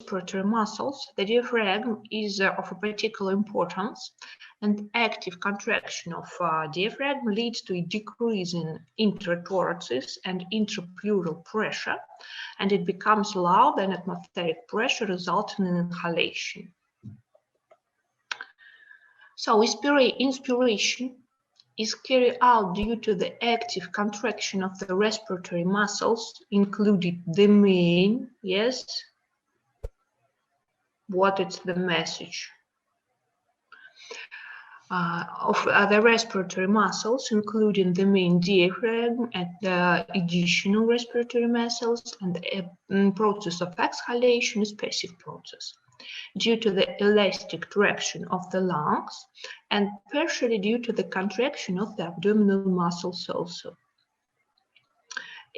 respiratory muscles, the diaphragm is of a particular importance, and active contraction of diaphragm leads to a decrease in interthoracic and intrapleural pressure, and it becomes lower than atmospheric pressure, resulting in inhalation. So inspiration is carried out due to the active contraction of the respiratory muscles, including the main, yes, what is the message? Of the respiratory muscles, including the main diaphragm and the additional respiratory muscles, and the process of exhalation is passive process, due to the elastic traction of the lungs and partially due to the contraction of the abdominal muscles also.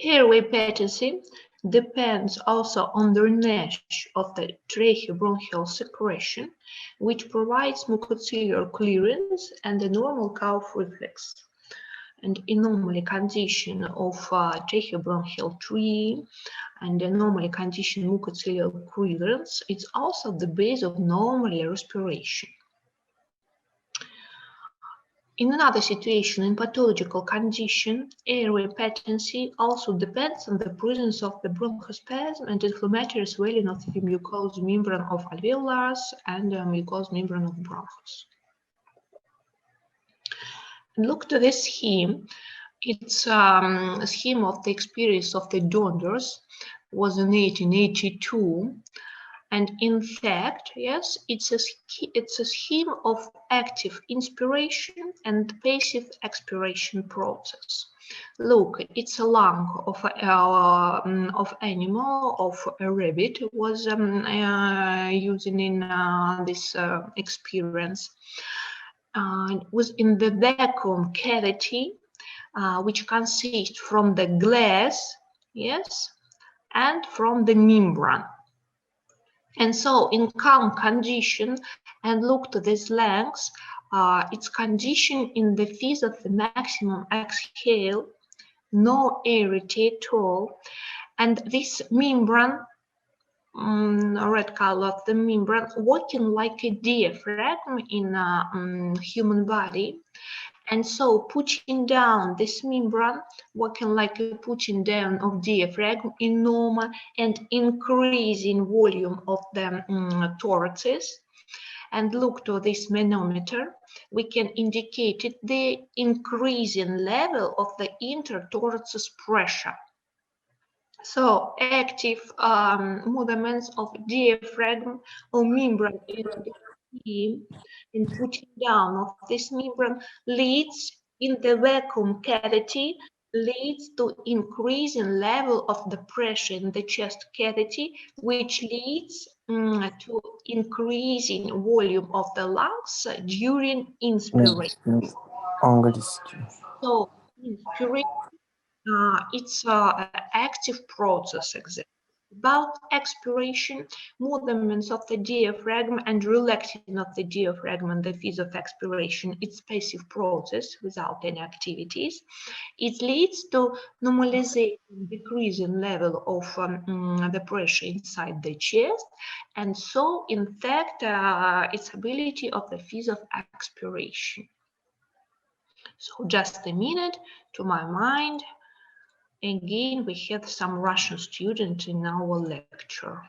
Airway patency depends also on the niche of the tracheobronchial secretion, which provides mucociliary clearance and the normal cough reflex. And in normal condition of tracheobronchial tree and a normal condition mucociliary clearance, it's also the base of normal respiration. In another situation, in pathological condition, airway patency also depends on the presence of the bronchospasm and inflammatory swelling of the mucous membrane of alveolus and the mucous membrane of bronchus. And look to this scheme. It's a scheme of the experience of the Donders, was in 1882. And in fact, yes, it's a scheme of active inspiration and passive expiration process. Look, it's a lung of animal, of a rabbit, was using in this experience. It was in the vacuum cavity, which consists from the glass, yes, and from the membrane. And so in calm condition, and look to these lungs, it's conditioned in the phase of the maximum exhale, no air at all, and this membrane, red color of the membrane, working like a diaphragm in a human body. And so putting down this membrane, working like a putting down of diaphragm in normal and increasing volume of the thoraces. And look to this manometer, we can indicate it, the increasing level of the interthoracic pressure. So active movements of diaphragm or membrane in putting down of this membrane leads in the vacuum cavity, leads to increasing level of the pressure in the chest cavity, which leads to increasing volume of the lungs during inspiration. So inspiration, it's an active process exactly. About expiration, movements of the diaphragm and relaxing of the diaphragm and the phase of expiration, it's passive process without any activities. It leads to normalization, decreasing level of the pressure inside the chest, and so in fact its ability of the phase of expiration. So just a minute, to my mind. Again, we had some Russian students in our lecture.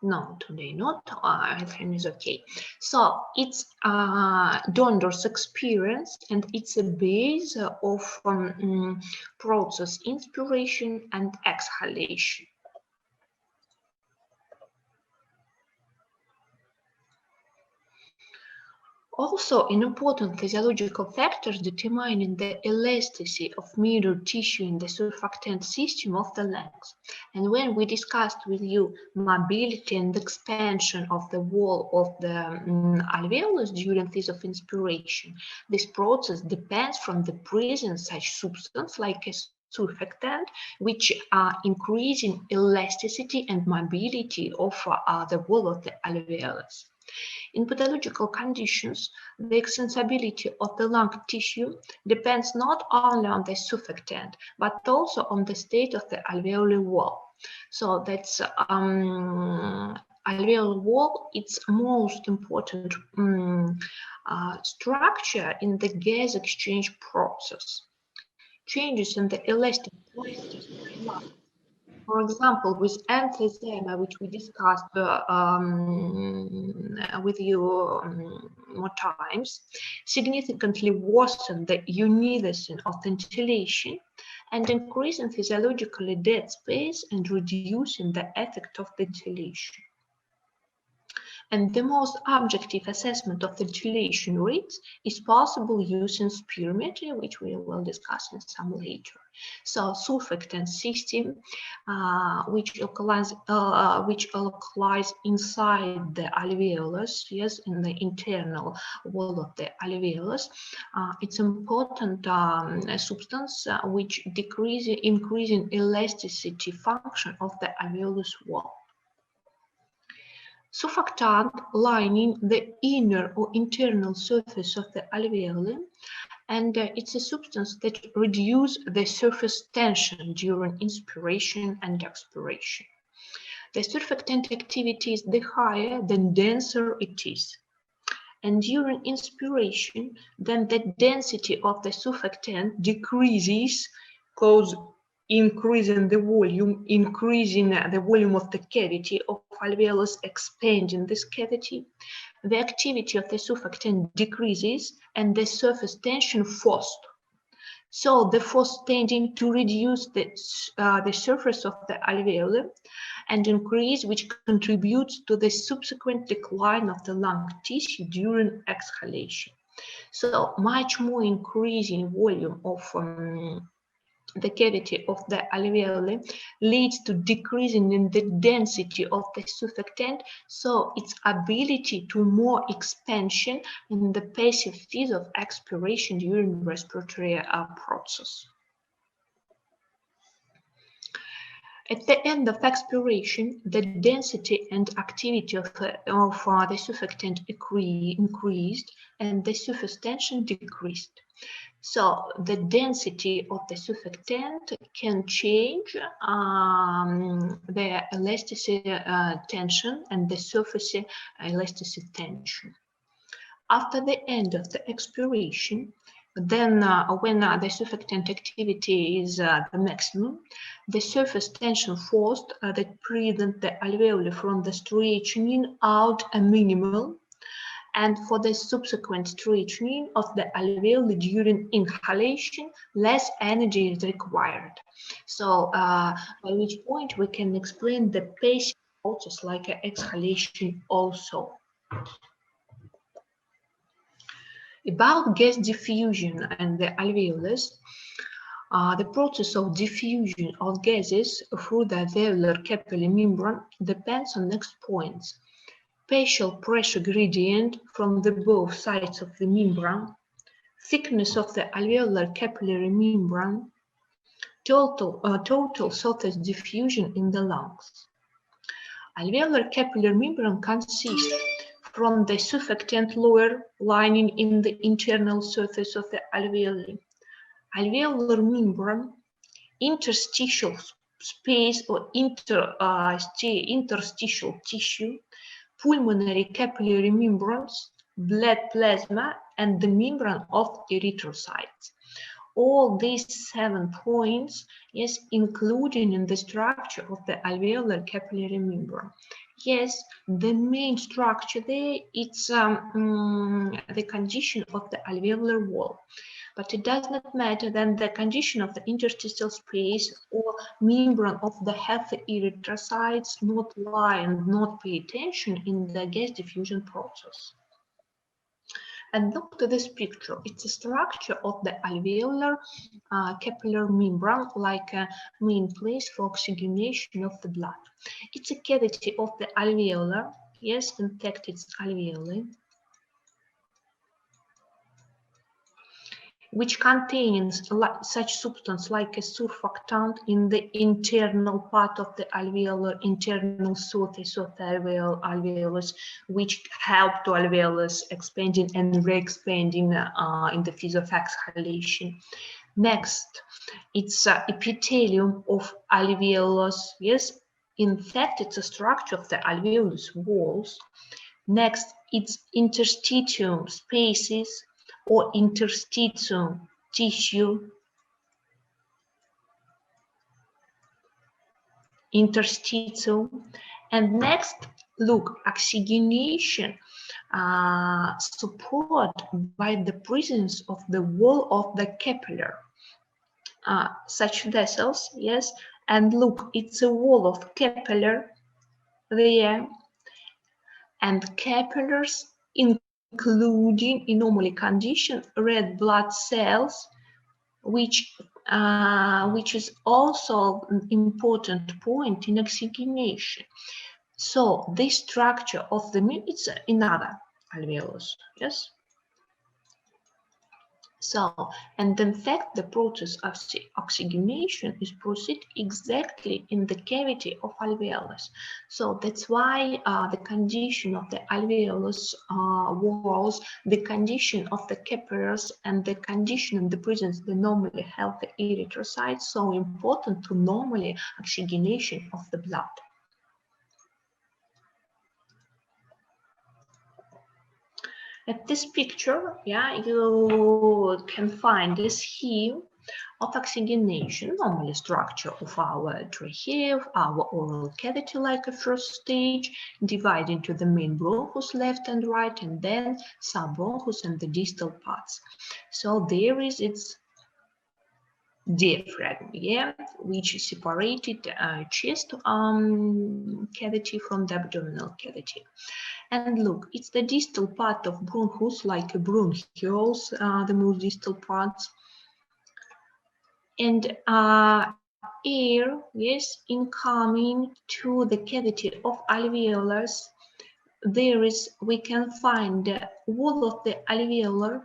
No, today not. Everything is okay. So it's Donder's experience, and it's a base of process inspiration and exhalation. Also, an important physiological factor determining the elasticity of mirror tissue in the surfactant system of the lungs. And when we discussed with you mobility and expansion of the wall of the alveolus during phase of inspiration, this process depends from the presence of such substance like a surfactant, which are increasing elasticity and mobility of the wall of the alveolus. In pathological conditions, the extensibility of the lung tissue depends not only on the surfactant, but also on the state of the alveolar wall. So that's alveolar wall, it's most important structure in the gas exchange process. Changes in the elastic properties of the lung, for example, with emphysema, which we discussed with you more times, significantly worsen the universal of ventilation and increasing physiologically dead space and reducing the effect of ventilation. And the most objective assessment of ventilation rates is possible using spirometry, which we will discuss in some later. So surfactant system, which localize inside the alveolus, yes, in the internal wall of the alveolus. It's important substance which increasing elasticity function of the alveolus wall. Surfactant lining the inner or internal surface of the alveoli, and it's a substance that reduces the surface tension during inspiration and expiration. The surfactant activity is the higher, the denser it is. And during inspiration, then the density of the surfactant decreases, cause increasing the volume of the cavity of alveolus, expanding this cavity. The activity of the surfactant decreases and the surface tension forced. So the force tending to reduce the surface of the alveoli and increase, which contributes to the subsequent decline of the lung tissue during exhalation. So much more increasing volume of the cavity of the alveoli leads to decreasing in the density of the surfactant, so its ability to more expansion in the passive phase of expiration during respiratory process. At the end of expiration, the density and activity of the surfactant increased and the surface tension decreased. So the density of the surfactant can change the elasticity tension and the surface elasticity tension. After the end of the expiration, then when the surfactant activity is the maximum, the surface tension forced that prevent the alveoli from the stretching out a minimal, and for the subsequent stretching of the alveoli during inhalation, less energy is required. So by which point we can explain the passive process like exhalation also. About gas diffusion and the alveolus, the process of diffusion of gases through the alveolar capillary membrane depends on next points: partial pressure gradient from the both sides of the membrane, thickness of the alveolar capillary membrane, total surface diffusion in the lungs. Alveolar capillary membrane consists from the surfactant layer lining in the internal surface of the alveoli, alveolar membrane, interstitial space or interstitial tissue, pulmonary capillary membranes, blood plasma, and the membrane of erythrocytes. All these 7 points, yes, including in the structure of the alveolar capillary membrane. Yes, the main structure there, it's the condition of the alveolar wall. But it does not matter then the condition of the interstitial space or membrane of the healthy erythrocytes not lie and not pay attention in the gas diffusion process. And look to this picture. It's a structure of the alveolar capillary membrane, like a main place for oxygenation of the blood. It's a cavity of the alveolar. Yes, in fact, it's alveoli, which contains such substance like a surfactant in the internal part of the alveolar, internal surface of the alveolus, which help to alveolus expanding and re-expanding in the phase of exhalation. Next, it's epithelium of alveolus. Yes, in fact, it's a structure of the alveolus walls. Next, it's interstitium spaces or interstitium tissue. Interstitium. And next, look, oxygenation support by the presence of the wall of the capillary. Such vessels, yes, and look, it's a wall of capillary there, and capillaries including in normal condition red blood cells, which is also an important point in oxygenation. So this structure of the it's another alveolus, yes. So, and in fact, the process of oxygenation is proceed exactly in the cavity of alveolus. So that's why the condition of the alveolus walls, the condition of the capillaries, and the condition and the presence of the normally healthy erythrocytes so important to normally oxygenation of the blood. At this picture, yeah, you can find this scheme of oxygenation, normally structure of our trachea, our oral cavity like a first stage, divided into the main bronchus left and right, and then subbronchus and the distal parts. So there is its diaphragm, yeah, which is separated chest cavity from the abdominal cavity. And look, it's the distal part of bronchus, like a bronchioles, the most distal parts. And air, yes, incoming to the cavity of alveolus, we can find the wall of the alveolar.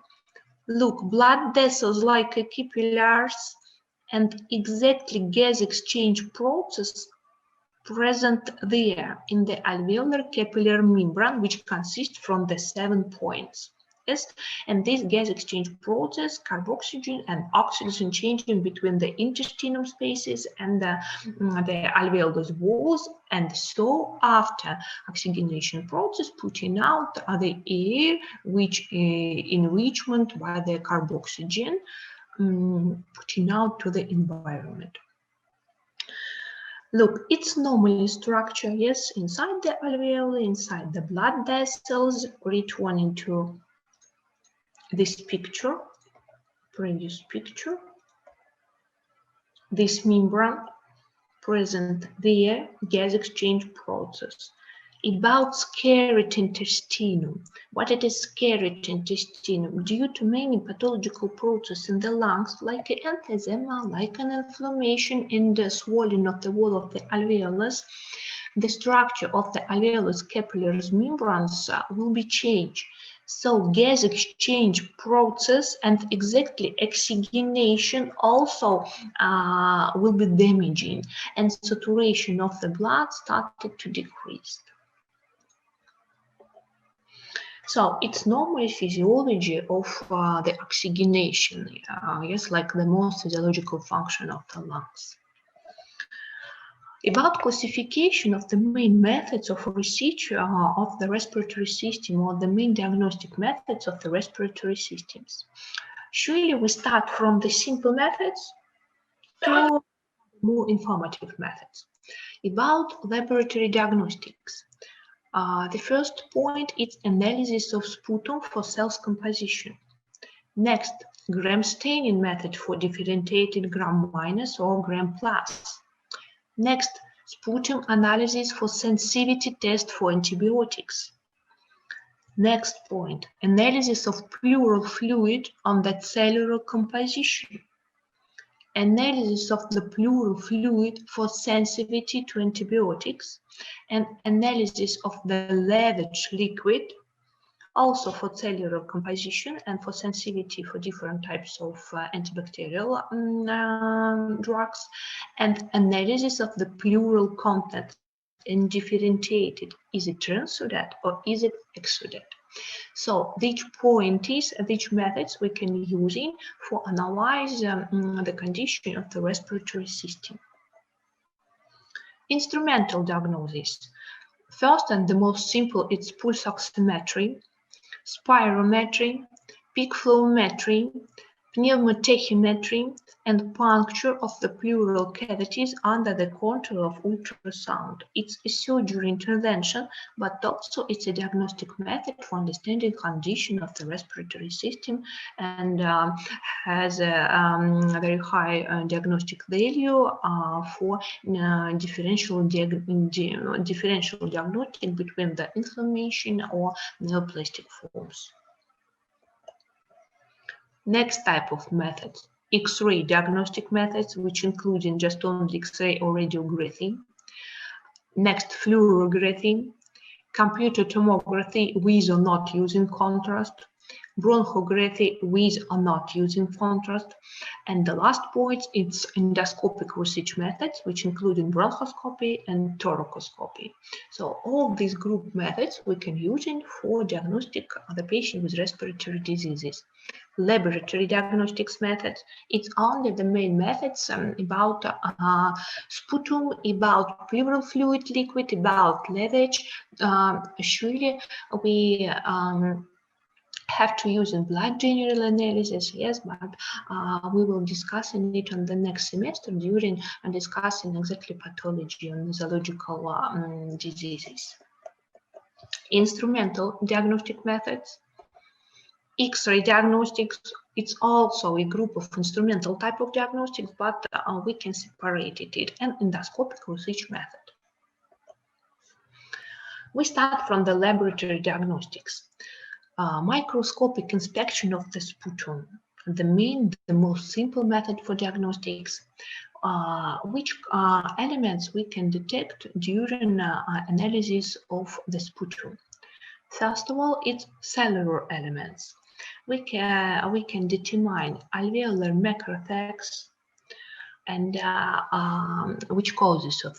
Look, blood vessels like capillaries and exactly gas exchange process present there in the alveolar capillary membrane, which consists from the 7 points. Yes, and this gas exchange process, carboxygen and oxygen changing between the intestinal spaces and the alveolus walls, and so after oxygenation process, putting out the air, which enrichment by the carboxygen, putting out to the environment. Look, it's normally structure, yes, inside the alveoli, inside the blood vessels, returning to this picture, previous picture. This membrane present there, gas exchange process. About scarred intestinum. What it is scarred intestinum? Due to many pathological processes in the lungs, like emphysema, like an inflammation in the swelling of the wall of the alveolus, the structure of the alveolus capillaries membranes will be changed. So gas exchange process and exactly oxygenation also will be damaging, and saturation of the blood started to decrease. So it's normal physiology of the oxygenation, yes, like the most physiological function of the lungs. About classification of the main methods of research of the respiratory system, or the main diagnostic methods of the respiratory systems. Surely we start from the simple methods to more informative methods. About laboratory diagnostics. The first point is analysis of sputum for cells composition. Next, gram staining method for differentiated gram minus or gram plus. Next, sputum analysis for sensitivity test for antibiotics. Next point, analysis of pleural fluid on the cellular composition. Analysis of the pleural fluid for sensitivity to antibiotics, and analysis of the lavage liquid, also for cellular composition and for sensitivity for different types of antibacterial drugs, and analysis of the pleural content and differentiated, is it transudate or is it exudate? So each point is, each methods we can use in for analyze the condition of the respiratory system. Instrumental diagnosis. First and the most simple, it's pulse oximetry, spirometry, peak flowmetry, pneumotachymetry, and puncture of the pleural cavities under the control of ultrasound. It's a surgery intervention, but also it's a diagnostic method for understanding condition of the respiratory system, and has a very high diagnostic value for differential diagnostic between the inflammation or neoplastic forms. Next type of methods, X-ray diagnostic methods, which include just only X-ray or radiography. Next, fluorography, computer tomography with or not using contrast, bronchography with or not using contrast, and the last point, it's endoscopic research methods, which include bronchoscopy and thoracoscopy. So all these group methods we can use for diagnostic of the patient with respiratory diseases. Laboratory diagnostics methods, it's only the main methods about sputum, about pleural fluid liquid, about lavage. Surely we have to use in blood general analysis, yes, but we will discuss it on the next semester during discussing exactly pathology and nosological diseases. Instrumental diagnostic methods. X-ray diagnostics, it's also a group of instrumental type of diagnostics, but we can separate it, and endoscopic research method. We start from the laboratory diagnostics. Microscopic inspection of the sputum, the most simple method for diagnostics, which elements we can detect during analysis of the sputum. First of all, it's cellular elements. We can determine alveolar macrophages and which causes of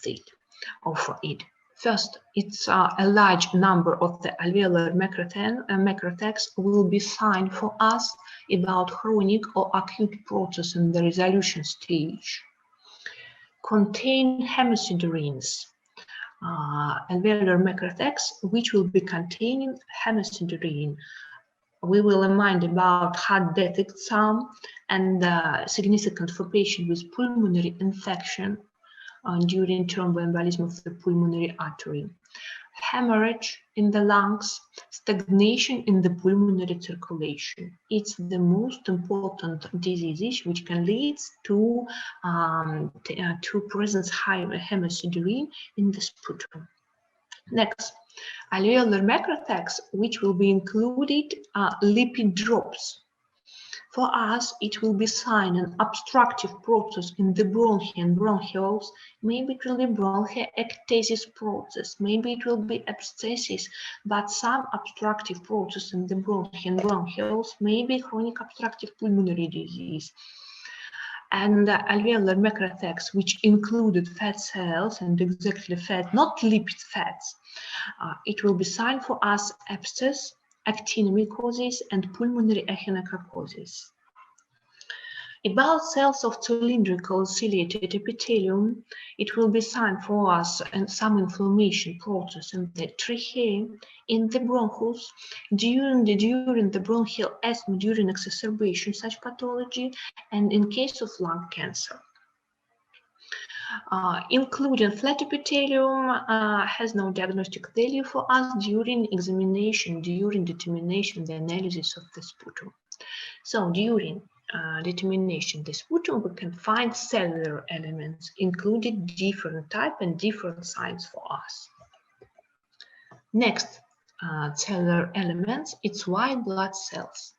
it. First, it's a large number of the alveolar macrophages will be signed for us about chronic or acute process in the resolution stage. Contain hemosiderines. Alveolar macrophages which will be containing hemosiderine. We will remind about heart death exam and significant for patients with pulmonary infection during thromboembolism of the pulmonary artery. Hemorrhage in the lungs, stagnation in the pulmonary circulation. It's the most important diseases which can lead to presence high hemosiderine in the sputum. Next, alveolar macrophages, which will be included lipid drops. For us, it will be sign an obstructive process in the bronchi and bronchioles. Maybe it will be bronchiectasis process, maybe it will be abscesses, but some obstructive process in the bronchi and bronchioles may be chronic obstructive pulmonary disease. And alveolar macrophages, which included fat cells and exactly fat, not lipid fats, it will be signed for us abscess, actinomycosis, and pulmonary echinococosis. About cells of cylindrical ciliated epithelium, it will be signed for us and some inflammation process in the trachea, in the bronchus, during the bronchial asthma, during exacerbation such pathology, and in case of lung cancer. Including flat epithelium has no diagnostic value for us during examination, during determination, the analysis of the sputum. So during determination, the sputum, we can find cellular elements, including different type and different signs for us. Next, cellular elements, it's white blood cells.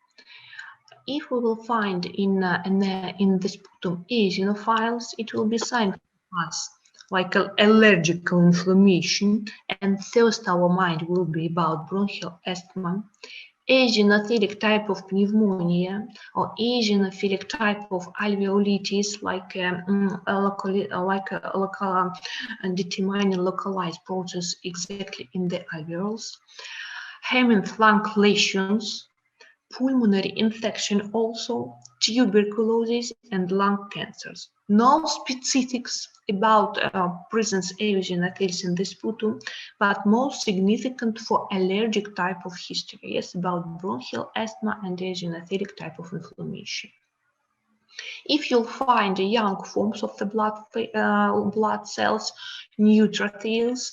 If we will find in the sputum eosinophiles, it will be sign for us like allergical inflammation, and first our mind will be about bronchial asthma, eosinophilic type of pneumonia, or eosinophilic type of alveolitis, like determining localized process exactly in the alveoles, Hemming lung lesions, pulmonary infection also, tuberculosis and lung cancers. No specifics about presence eosinophils in the sputum, but most significant for allergic type of history, yes, about bronchial asthma and eosinophilic type of inflammation. If you'll find the young forms of the blood cells, neutrophils,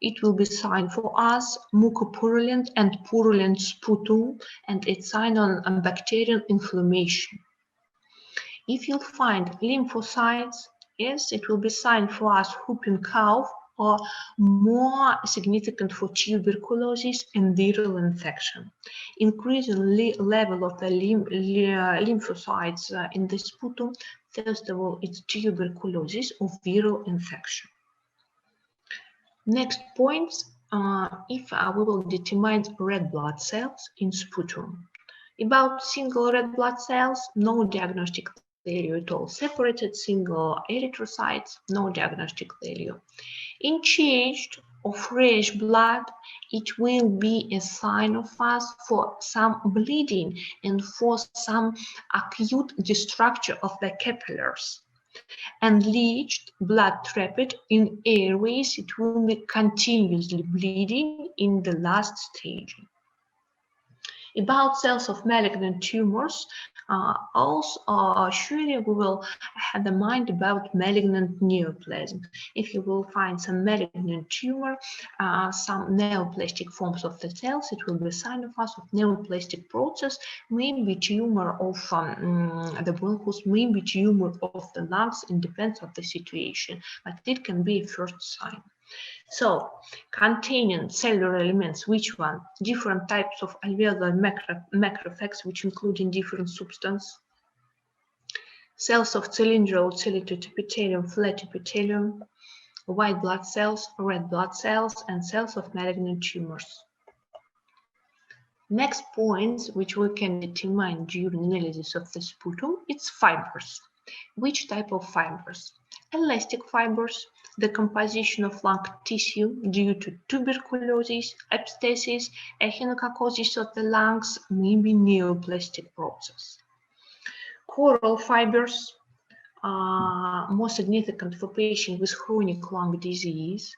it will be sign for us mucopurulent and purulent sputum, and it's sign on bacterial inflammation. If you'll find lymphocytes, yes, it will be sign for us whooping cough, or more significant for tuberculosis and viral infection. Increasing level of the lymphocytes in the sputum, first of all, it's tuberculosis or viral infection. Next point, if we will determine red blood cells in sputum. About single red blood cells, no diagnostic value at all. Separated single erythrocytes, no diagnostic value. In changed or fresh blood, it will be a sign of us for some bleeding and for some acute destruction of the capillaries. And leached blood trapped in airways, it will be continuously bleeding in the last stage. About cells of malignant tumors, also surely we will have the mind about malignant neoplasm. If you will find some malignant tumor, some neoplastic forms of the cells, it will be a sign of us of neoplastic process, maybe tumor of the bronchus, maybe tumor of the lungs, it depends on the situation, but it can be a first sign. So, containing cellular elements, which one? Different types of alveolar macrophages, which include in different substances. Cells of cylindral, ciliated epithelium, flat epithelium, white blood cells, red blood cells, and cells of malignant tumors. Next points, which we can determine during analysis of the sputum, it's fibers. Which type of fibers? Elastic fibers, the composition of lung tissue due to tuberculosis, abscesses, echinococosis of the lungs, maybe neoplastic process. Coral fibers are more significant for patients with chronic lung disease.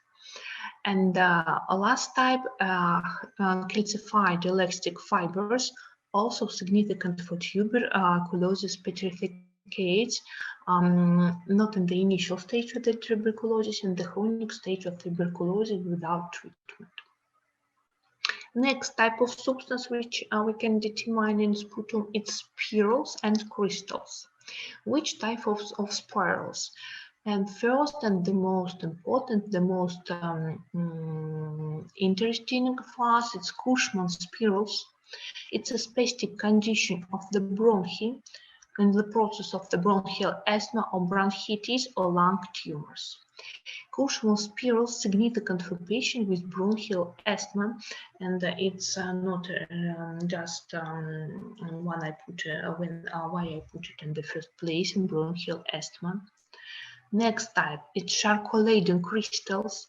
And last type, calcified elastic fibers, also significant for tuberculosis petrificates, not in the initial stage of the tuberculosis, in the chronic stage of tuberculosis without treatment. Next type of substance which we can determine in sputum, it's spirals and crystals. Which type of spirals? And first and the most important, the most interesting for us, it's Cushman spirals. It's a spastic condition of the bronchi in the process of the bronchial asthma or bronchitis or lung tumors. Cushman spirals significant for patients with bronchial asthma, and it's not just one I put why I put it in the first place in bronchial asthma. Next type, it's charcoal-laden crystals.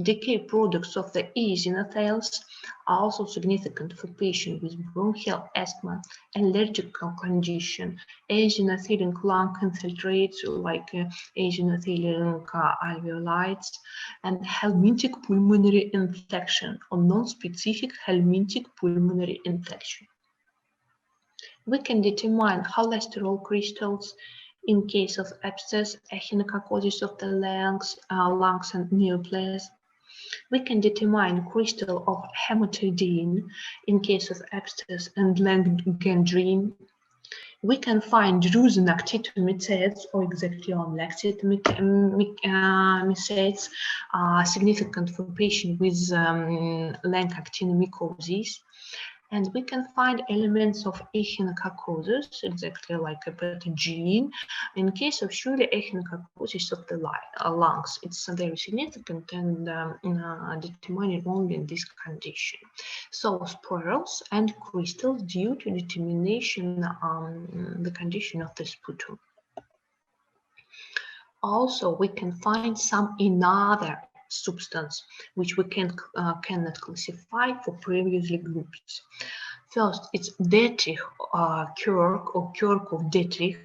Decay products of the eosinophils are also significant for patients with bronchial asthma, allergic condition, eosinophilic lung infiltrates like eosinophilic alveolites, and helminthic pulmonary infection or non-specific helminthic pulmonary infection. We can determine cholesterol crystals in case of abscess, echinococosis of the lungs and neoplasm. We can determine crystal of hematidine in case of abscess and gangrene. We can find drusen actinomycetes, or exactly only actinomycetes, significant for patients with lung actinomycosis. And we can find elements of echinococcosis, exactly like a pathogen. In case of surely echinococcosis of the lungs, it's very significant and determined only in this condition. So spirals and crystals due to determination the condition of the sputum. Also, we can find some another substance which we cannot classify for previously groups. First, it's Dietrich Kirk or Kirk of Dietrich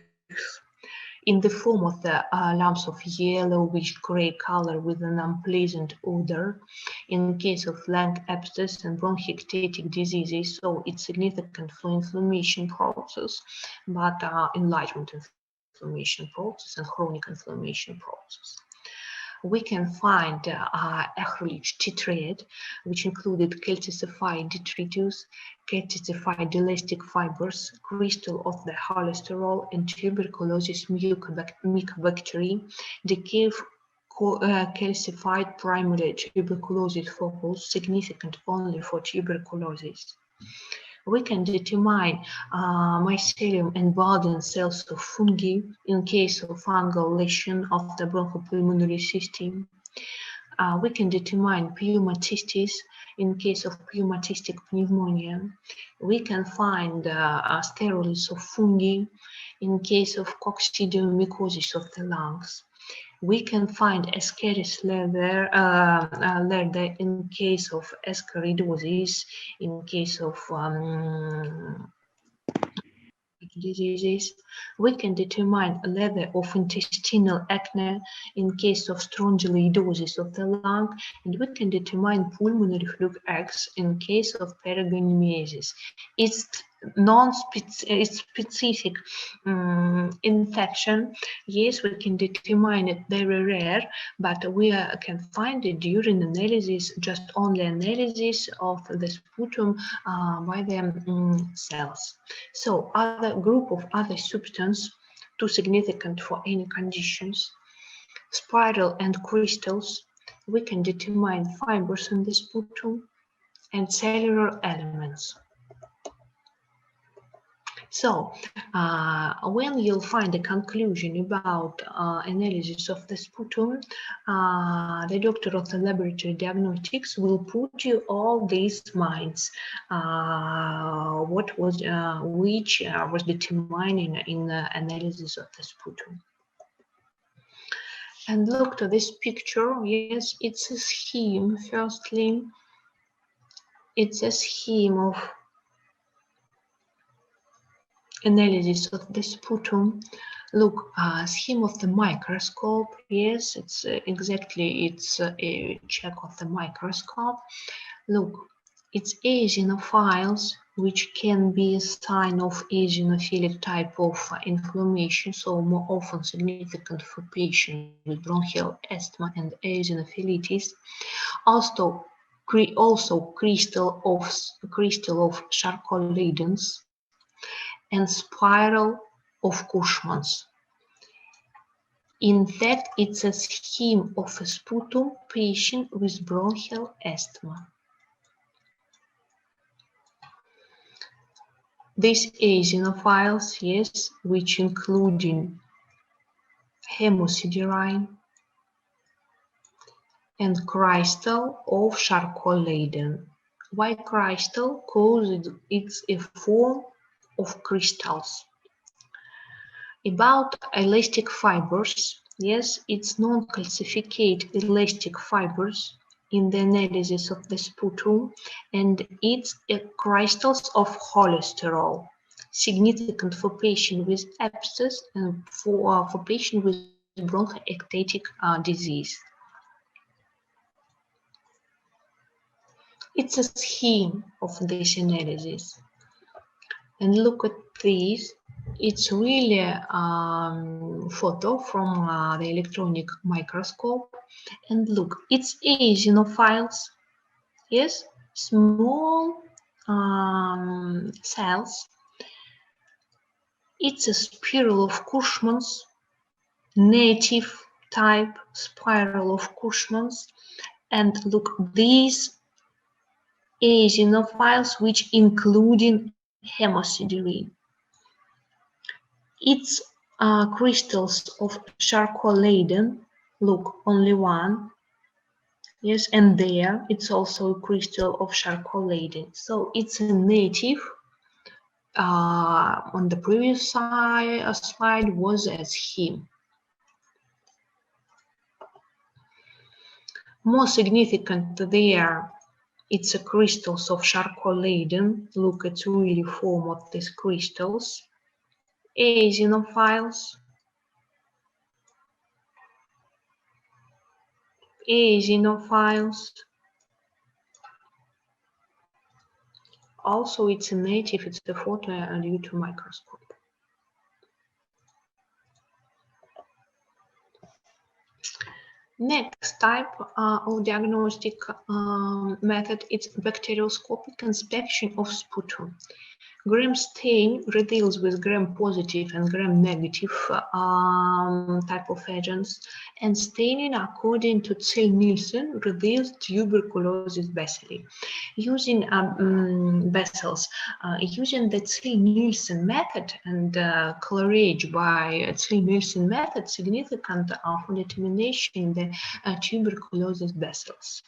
in the form of the lumps of yellowish gray color with an unpleasant odor. In case of lung abscess and bronchiectatic diseases, so it's significant for inflammation process, but enlargement inflammation process and chronic inflammation process. We can find Ehrlich tetrad, which included calcified detritus, calcified elastic fibers, crystal of the cholesterol, and tuberculosis mycobacteria, decay of calcified primary tuberculosis focus, significant only for tuberculosis. We can determine mycelium and Bowden cells of fungi in case of fungal lesion of the bronchopulmonary system. We can determine pneumocystis in case of pneumocystic pneumonia. We can find sterols of fungi in case of coccidioidomycosis of the lungs. We can find Escherichia leather in case of ascaridosis, in case of diseases. We can determine level of intestinal acne in case of strongyloidosis of the lung, and we can determine pulmonary fluke X in case of paragangliomycosis. It's non-specific infection. Yes, we can determine it very rare, but we can find it during analysis, just only analysis of the sputum by the cells. So other group of other substances, too significant for any conditions, spiral and crystals. We can determine fibers in the sputum and cellular elements. So when you'll find a conclusion about analysis of the sputum, the doctor of the laboratory diagnostics will put you all these minds, what was which was determining in the analysis of the sputum. And look to this picture. Yes, it's a scheme. Firstly, it's a scheme of analysis of the sputum. Look, scheme of the microscope. Yes, it's exactly, it's a check of the microscope. Look, it's eosinophiles, which can be a sign of eosinophilic type of inflammation, so more often significant for patients with bronchial asthma and eosinophilitis. Also crystal of Charcot-Leyden's and spiral of Cushman's. In fact, it's a scheme of a sputum patient with bronchial asthma. These eosinophiles, yes, which including hemosiderine and crystal of Charcot-Leyden. Why crystal? Because it's a form of crystals. About elastic fibers, yes, it's non-calcificate elastic fibers in the analysis of the sputum, and it's crystals of cholesterol, significant for patients with abscess and for patients with bronchiectatic disease. It's a scheme of this analysis. And look at this. It's really a photo from the electronic microscope. And look, it's eosinophiles. Yes, small cells It's a spiral of Cushman's, native type spiral of Cushman's. And look, these eosinophiles, which including hemosiderin. It's crystals of charcoal-laden. Look, only one. Yes, and there it's also a crystal of charcoal-laden. So it's a native. On the previous slide was as heme. More significant there, it's a crystals of charcoal-laden. Look, it's really form of these crystals. Eosinophiles. Eosinophiles. Also, it's a native, it's the photo due to microscope. Next type of diagnostic method is bacterioscopic inspection of sputum. Gram stain reveals with gram-positive and gram-negative type of agents, and staining according to Zell-Nielsen reveals tuberculosis bacilli. Using vessels, using the Zell-Nielsen method and chlorage by Zell-Nielsen method, significant for determination in the tuberculosis vessels.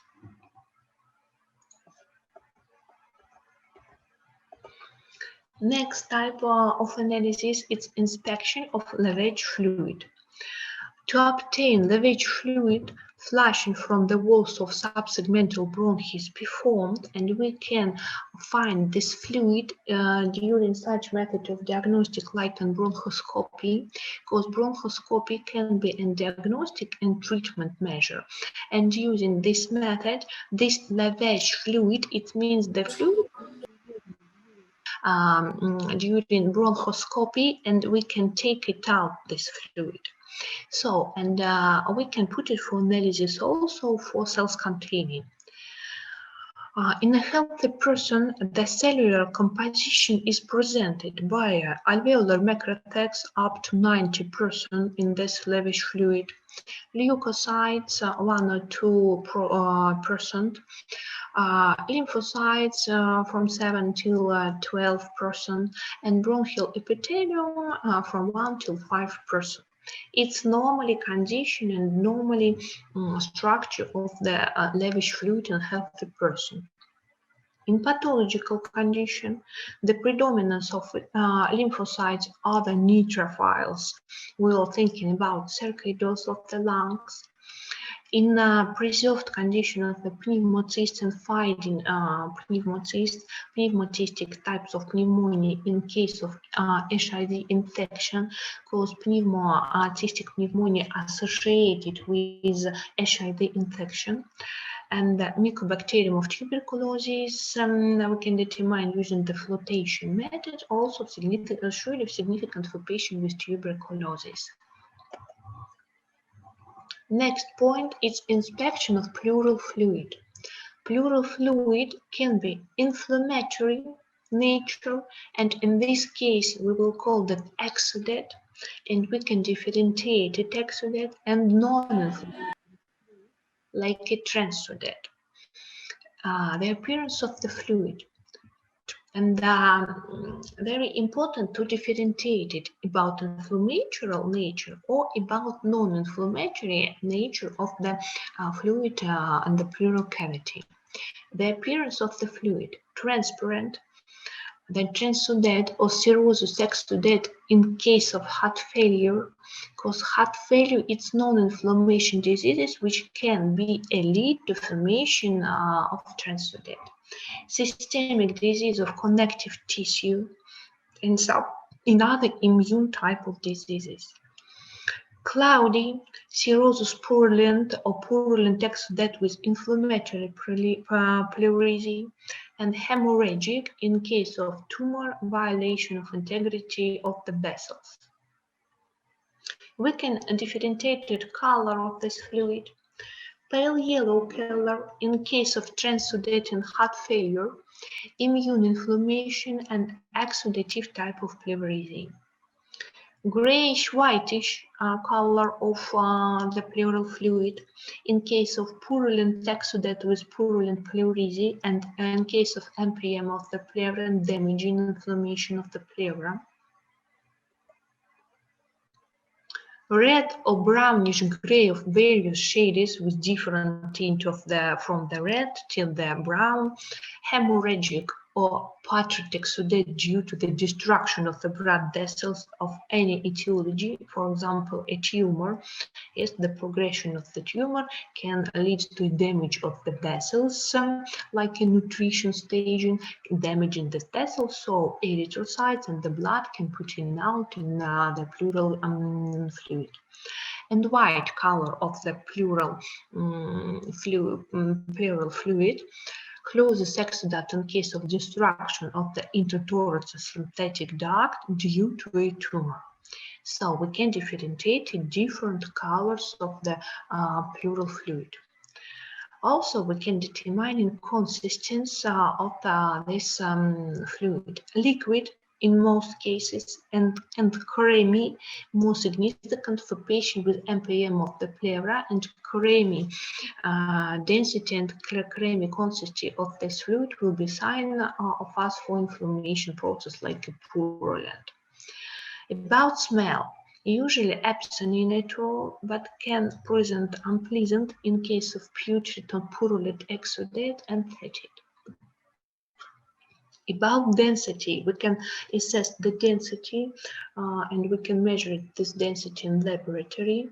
Next type of analysis is inspection of lavage fluid. To obtain lavage fluid, flushing from the walls of subsegmental bronchi is performed, and we can find this fluid during such method of diagnostic like in bronchoscopy, because bronchoscopy can be a diagnostic and treatment measure. And using this method, this lavage fluid, it means the fluid during bronchoscopy, and we can take it out, this fluid. So, and we can put it for analysis also for cells containing. In a healthy person, the cellular composition is presented by alveolar macrophages up to 90% in this lavage fluid, leukocytes 1 or 2%, lymphocytes from 7 till 12%, and bronchial epithelium from 1 till 5%. It's normally condition and normally structure of the lavage fluid in a healthy person. In pathological condition, the predominance of lymphocytes are the neutrophils. We are thinking about sarcoidosis of the lungs. In preserved condition of the pneumocyst and finding pneumocystic types of pneumonia in case of HIV infection, cause pneumocystic pneumonia associated with HIV infection. And the Mycobacterium of tuberculosis we can determine using the flotation method, also surely significant for patients with tuberculosis. Next point is inspection of pleural fluid. Pleural fluid can be inflammatory nature, and in this case we will call that exudate, and we can differentiate it exudate and non-inflammatory like a transudate. The appearance of the fluid. And very important to differentiate it about inflammatory nature or about non-inflammatory nature of the fluid and the pleural cavity. The appearance of the fluid, transparent, then transudate or cirrhosis exudate in case of heart failure, because heart failure it's non-inflammation diseases which can be a lead to formation of transudate. Systemic disease of connective tissue, and some in other immune type of diseases. Cloudy, cirrhosis purulent or purulent exudate with inflammatory pleurisy, and hemorrhagic in case of tumor, violation of integrity of the vessels. We can differentiate the color of this fluid. Pale yellow color in case of transudating heart failure, immune inflammation, and exudative type of pleurisy. grayish whitish color of the pleural fluid in case of purulent exudate with purulent pleurisy, and in case of MPM of the pleura and damaging inflammation of the pleura. Red or brownish gray of various shades with different tint of from the red till the brown, hemorrhagic or patric exudate due to the destruction of the blood vessels of any etiology, for example, a tumor. Yes, the progression of the tumor can lead to damage of the vessels, like a nutrition staging, damaging the vessels, so erythrocytes and the blood can put in out in the pleural fluid. And white color of the pleural fluid, closes exudate in case of destruction of the interthoracic lymphatic duct due to a tumor. So we can differentiate different colors of the pleural fluid. Also, we can determine consistency of this fluid. Liquid in most cases, and creamy, more significant for patients with MPM of the pleura, and creamy density and creamy consistency of this fluid will be sign of us for inflammation process like a purulent. About smell, usually absent in natural, but can present unpleasant in case of putrid or purulent exudate and fetid. About density, we can assess the density and we can measure this density in laboratory.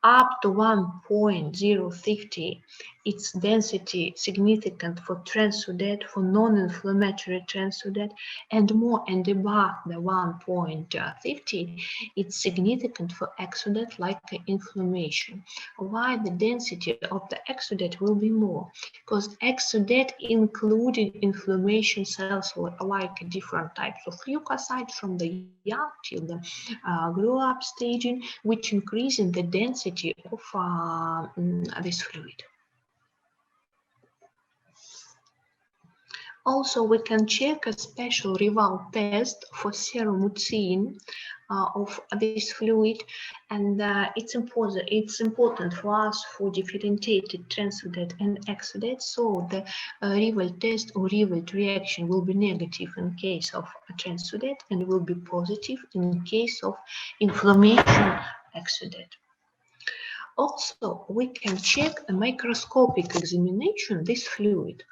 Up to 1.050, its density significant for transudate, for non-inflammatory transudate, and more and above the 1.50, it's significant for exudate like inflammation. Why the density of the exudate will be more? Because exudate including inflammation cells like different types of leukocytes from the young till the grow up staging, which increase in the density of this fluid. Also, we can check a special rival test for serum of this fluid, and it's important for us for differentiated transudate and exudate. So the rival test or rival reaction will be negative in case of transudate and will be positive in case of inflammation exudate. Also, we can check a microscopic examination this fluid.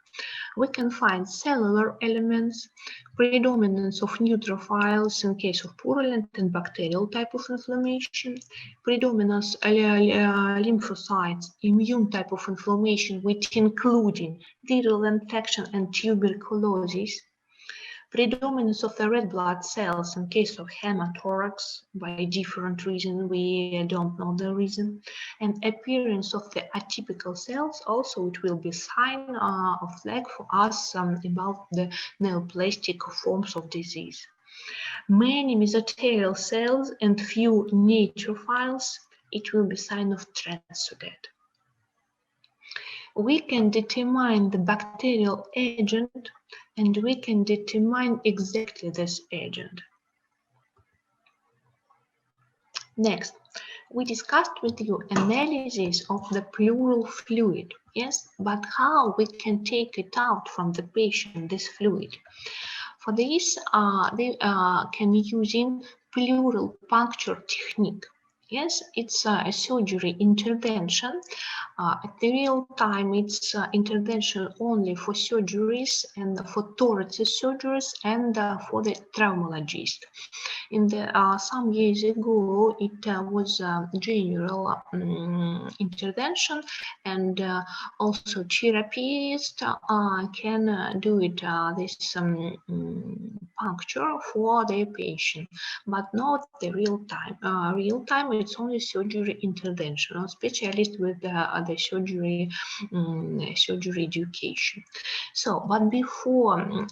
We can find cellular elements, predominance of neutrophils in case of purulent and bacterial type of inflammation, predominance lymphocytes, immune type of inflammation, which including viral infection and tuberculosis, predominance of the red blood cells in case of hematothorax by different reason, we don't know the reason, and appearance of the atypical cells. Also, it will be sign of flag for us about the neoplastic forms of disease. Many mesothelial cells and few neutrophils, it will be sign of transudate. We can determine the bacterial agent, and we can determine exactly this agent. Next, we discussed with you analysis of the pleural fluid. Yes, but how we can take it out from the patient, this fluid? For this, they can using pleural puncture technique. Yes, it's a surgery intervention. At the real time, it's intervention only for surgeries and for thoracic surgeries and for the traumatologist. In the some years ago, it was a general intervention, and also therapists can do it this puncture for their patient, but not the real time. Real time, it's only surgery intervention, specialist with the surgery education. So, but before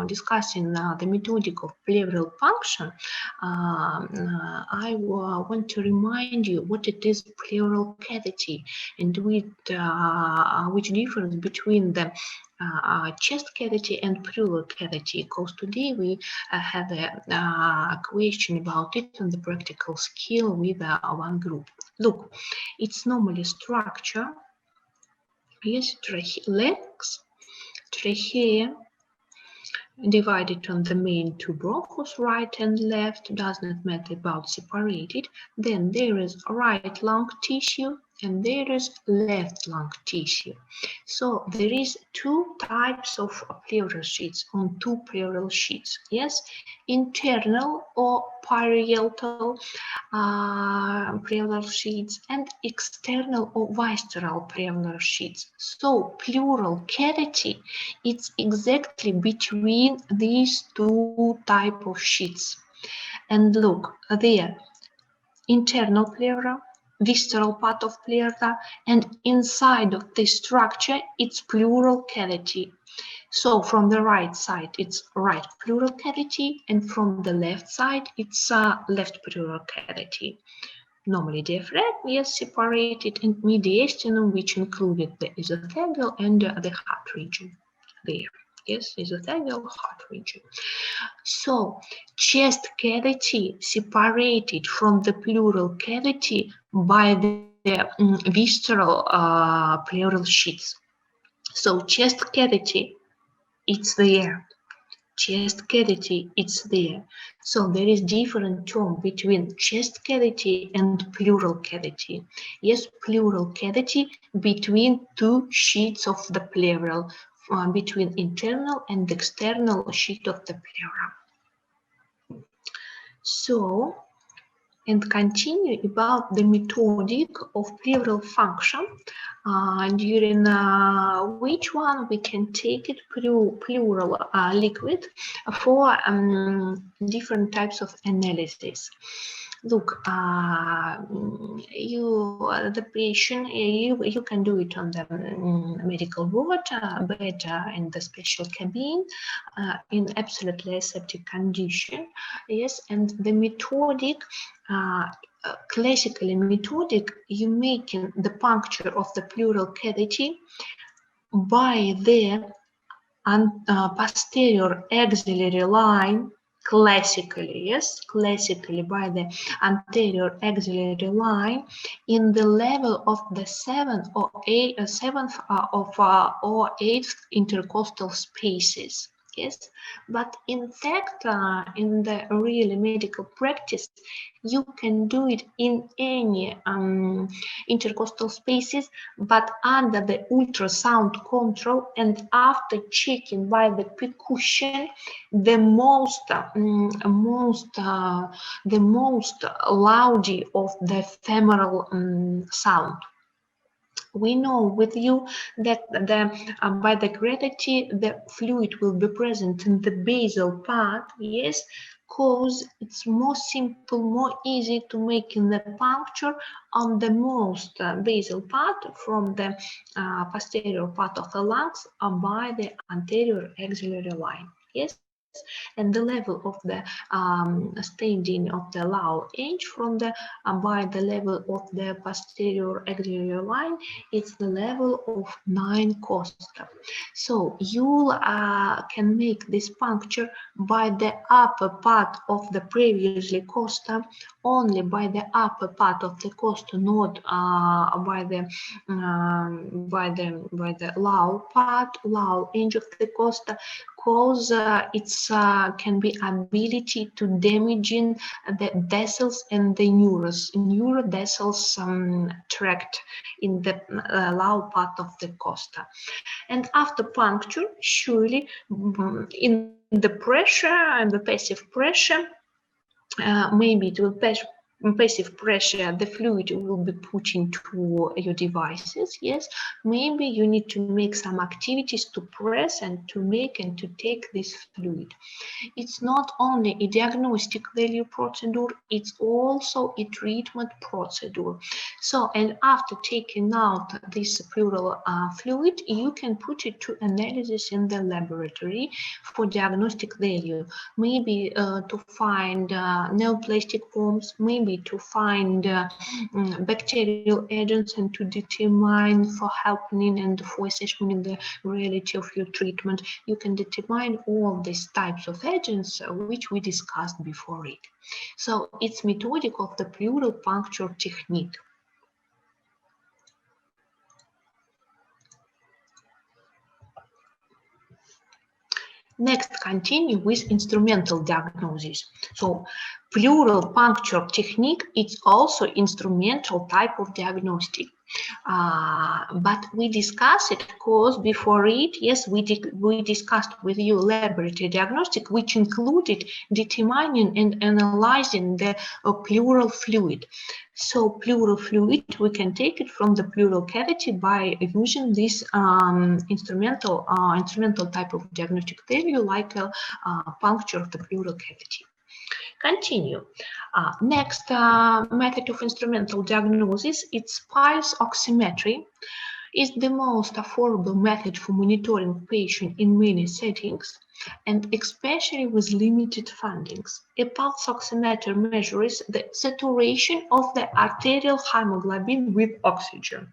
discussing the methodic of pleural puncture, I want to remind you what it is pleural cavity and which difference between the chest cavity and pleural cavity, because today we have a question about it on the practical skill with one group. Look, it's normally structure. Yes, legs, trachea, divided on the main two bronchus, right and left, does not matter about separated. Then there is right lung tissue and there is left lung tissue. So there is two types of pleural sheets on two pleural sheets. Yes, internal or parietal pleural sheets and external or visceral pleural sheets. So pleural cavity, it's exactly between these two type of sheets. And look there, internal pleura, visceral part of pleura, and inside of this structure, it's pleural cavity. So from the right side, it's right pleural cavity, and from the left side, it's left pleural cavity. Normally diaphragm, yes, separated, and mediastinum, which included the esophageal and the heart region. There, yes, esophageal heart region. So chest cavity separated from the pleural cavity by the visceral pleural sheets. So chest cavity, it's there. Chest cavity, it's there. So there is different term between chest cavity and pleural cavity. Yes, pleural cavity between two sheets of the pleural, between internal and external sheet of the pleura. So, and continue about the methodic of pleural function, during which one we can take it pleural liquid for different types of analysis. Look, the patient, you can do it on the medical ward, but in the special cabin, in absolutely aseptic condition. Yes, and the methodic, classically methodic, you making the puncture of the pleural cavity by the posterior axillary line. Classically, yes, classically by the anterior axillary line in the level of the seventh or eighth intercostal spaces. Yes, but in fact, in the real medical practice, you can do it in any intercostal spaces, but under the ultrasound control and after checking by the percussion the most loudy of the femoral sound. We know with you that by the gravity, the fluid will be present in the basal part, yes, because it's more simple, more easy to make in the puncture on the most basal part from the posterior part of the lungs by the anterior axillary line, yes. And the level of the standing of the lower edge from the by the level of the posterior axillary line, it's the level of 9 costa. So you can make this puncture by the upper part of the previously costa, only by the upper part of the costa, not by the lower part, lower edge of the costa, because it's can be ability to damaging the vessels and the neurovessels tract in the lower part of the costa. And after puncture, surely in the pressure and the passive pressure, maybe it will passive pressure, the fluid will be put into your devices. Yes, maybe you need to make some activities to press and to make and to take this fluid. It's not only a diagnostic value procedure, it's also a treatment procedure. So, and after taking out this pleural fluid, you can put it to analysis in the laboratory for diagnostic value, maybe to find neoplastic forms, maybe maybe to find bacterial agents and to determine for helping and for assessing the reality of your treatment. You can determine all these types of agents which we discussed before it. So it's methodic of the pleural puncture technique. Next, continue with instrumental diagnosis. So, pleural puncture technique is also instrumental type of diagnostic. But we discussed it because before it, yes, we discussed with you laboratory diagnostic, which included determining and analyzing the pleural fluid. So pleural fluid, we can take it from the pleural cavity by using this instrumental type of diagnostic value, like a puncture of the pleural cavity. Continue. Next method of instrumental diagnosis, it's pulse oximetry. Is the most affordable method for monitoring patient in many settings, and especially with limited fundings. A pulse oximeter measures the saturation of the arterial hemoglobin with oxygen.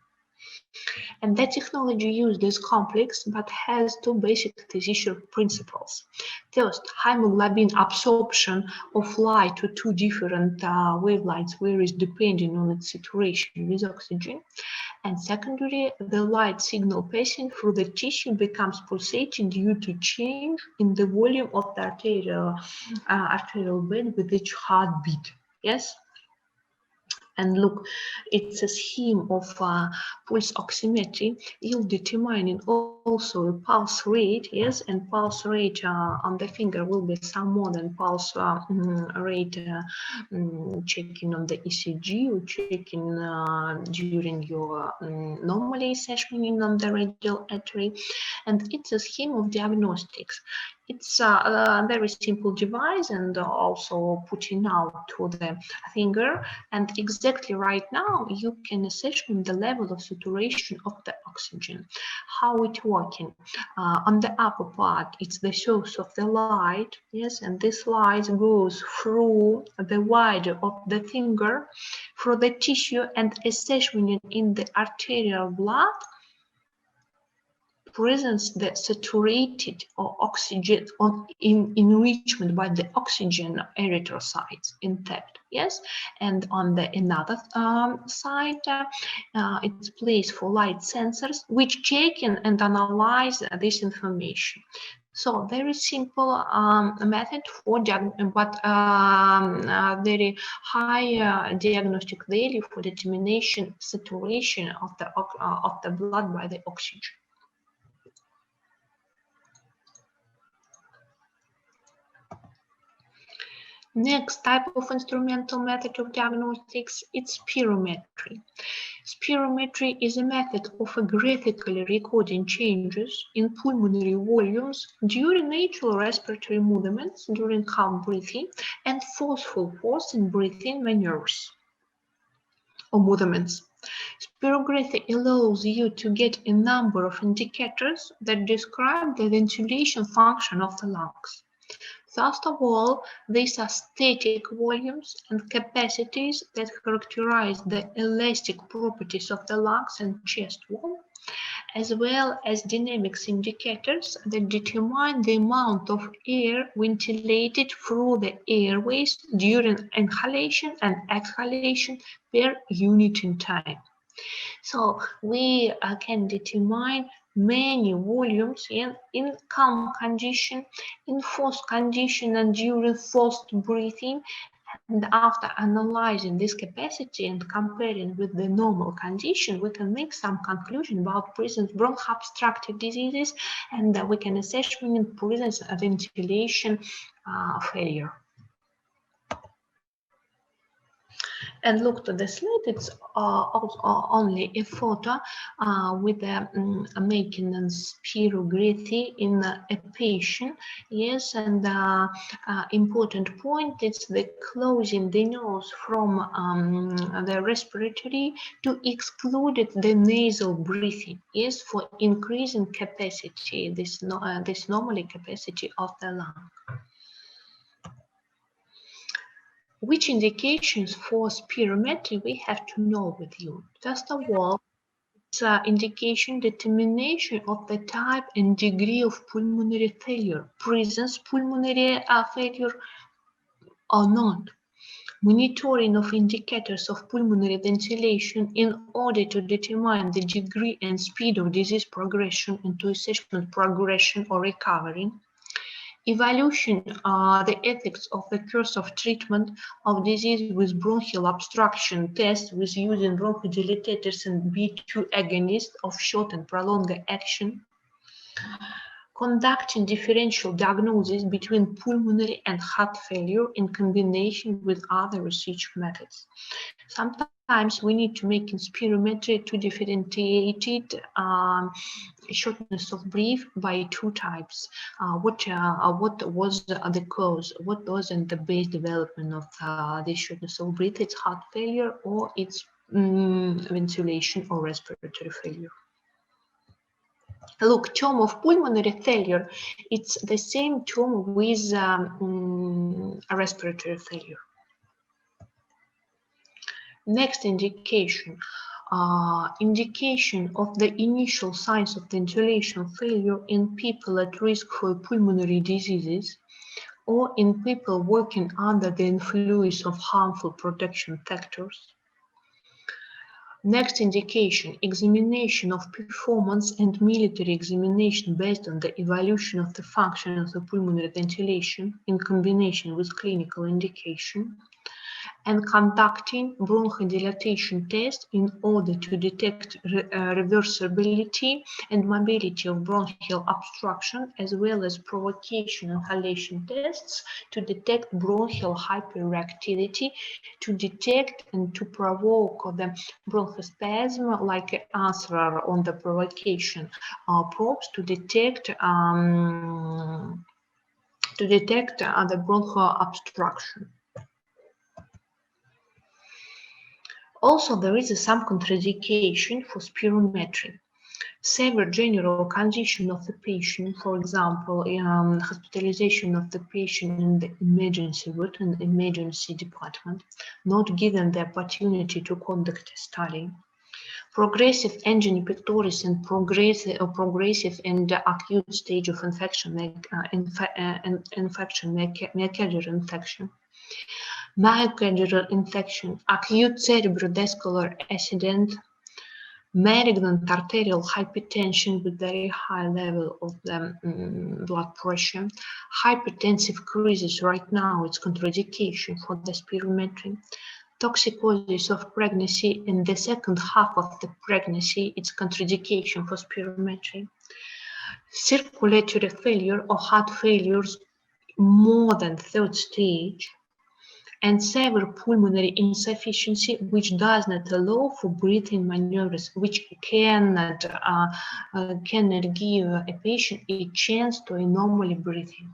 And that technology used is complex, but has two basic tissue principles. First, hemoglobin absorption of light to two different wavelengths varies depending on its saturation with oxygen. And secondly, the light signal passing through the tissue becomes pulsating due to change in the volume of the arterial bed with each heartbeat. Yes? And look, it's a scheme of pulse oximetry. You'll determine also a pulse rate, yes, and pulse rate on the finger will be some more than pulse rate checking on the ECG or checking during your normally assessment on the radial artery. And it's a scheme of diagnostics. It's a very simple device and also putting out to the finger, and exactly right now you can assess the level of saturation of the oxygen. How it's working? On the upper part, it's the source of the light, yes, and this light goes through the wire of the finger, through the tissue, and assessment in the arterial blood presents the saturated or oxygen in enrichment by the oxygen erythrocytes intact, yes, and on the another side it's placed for light sensors which check in and analyze this information. So very simple method for but very high diagnostic value for determination saturation of the blood by the oxygen. Next type of instrumental method of diagnostics is spirometry. Spirometry is a method of graphically recording changes in pulmonary volumes during natural respiratory movements, during calm breathing, and forceful pause in breathing maneuvers or movements. Spirography allows you to get a number of indicators that describe the ventilation function of the lungs. First of all, these are static volumes and capacities that characterize the elastic properties of the lungs and chest wall, as well as dynamics indicators that determine the amount of air ventilated through the airways during inhalation and exhalation per unit in time. So we can determine many volumes in calm condition, in forced condition, and during forced breathing. And after analyzing this capacity and comparing with the normal condition, we can make some conclusion about presence of broncho-obstructive diseases, and we can assess presence of ventilation failure. And look to the slide, it's also only a photo with a making a spirography in a patient. Yes, and important point is the closing the nose from the respiratory to exclude the nasal breathing. Yes, for increasing capacity, this normally capacity of the lung. Which indications for spirometry we have to know with you? First of all, it's indication determination of the type and degree of pulmonary failure, presence pulmonary failure or not. Monitoring of indicators of pulmonary ventilation in order to determine the degree and speed of disease progression and to assessment progression or recovery. Evaluation the ethics of the course of treatment of disease with bronchial obstruction test with using bronchodilators and B2 agonists of short and prolonged action. Conducting differential diagnosis between pulmonary and heart failure in combination with other research methods. Sometimes we need to make in spirometry to differentiate shortness of breath by two types. What was the cause? What was the base development of this shortness of breath? It's heart failure or it's ventilation or respiratory failure. Look, term of pulmonary failure, it's the same term with a respiratory failure. Next indication, indication of the initial signs of ventilation failure in people at risk for pulmonary diseases or in people working under the influence of harmful protection factors. Next indication, examination of performance and military examination based on the evaluation of the function of the pulmonary ventilation in combination with clinical indication, and conducting bronchodilation test in order to detect reversibility and mobility of bronchial obstruction, as well as provocation inhalation tests to detect bronchial hyperreactivity, to detect and to provoke the bronchospasm, like answer on the provocation probes to detect the bronchial obstruction. Also, there is some contraindication for spirometry. Severe general condition of the patient, for example, hospitalization of the patient in the emergency ward and emergency department, not given the opportunity to conduct a study. Progressive angina pectoris and progressive and acute stage of infection, myocardial infection. Myocardial infection, acute cerebrovascular accident, malignant arterial hypertension with very high level of the blood pressure, hypertensive crisis. Right now, it's contraindication for the spirometry. Toxicosis of pregnancy in the second half of the pregnancy, it's contraindication for spirometry. Circulatory failure or heart failures more than third stage, and severe pulmonary insufficiency, which does not allow for breathing maneuvers, which cannot give a patient a chance to normally breathing.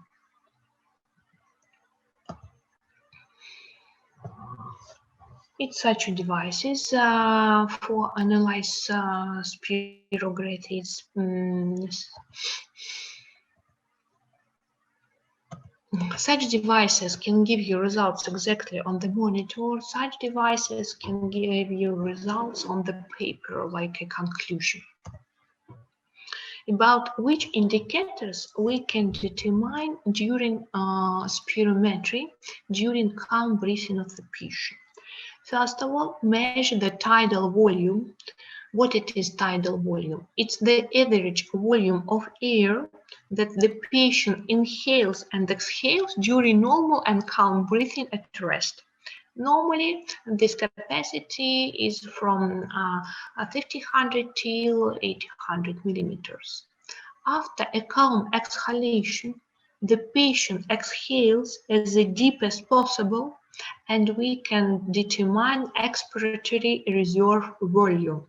It's such devices for analyze spirographies. Such devices can give you results exactly on the monitor. Such devices can give you results on the paper, like a conclusion. About which indicators we can determine during spirometry, during calm breathing of the patient. First of all, measure the tidal volume. What it is tidal volume? It's the average volume of air that the patient inhales and exhales during normal and calm breathing at rest. Normally, this capacity is from 1500 till 1800 millimeters. After a calm exhalation, the patient exhales as deep as possible, and we can determine expiratory reserve volume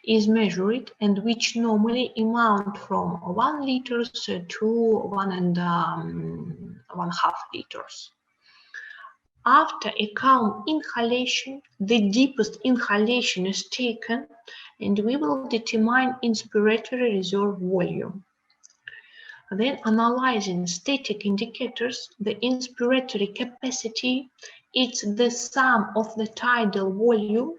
is measured, and which normally amount from 1 liters to 1.5 liters. After a calm inhalation, the deepest inhalation is taken, and we will determine inspiratory reserve volume. Then analyzing static indicators, the inspiratory capacity, it's the sum of the tidal volume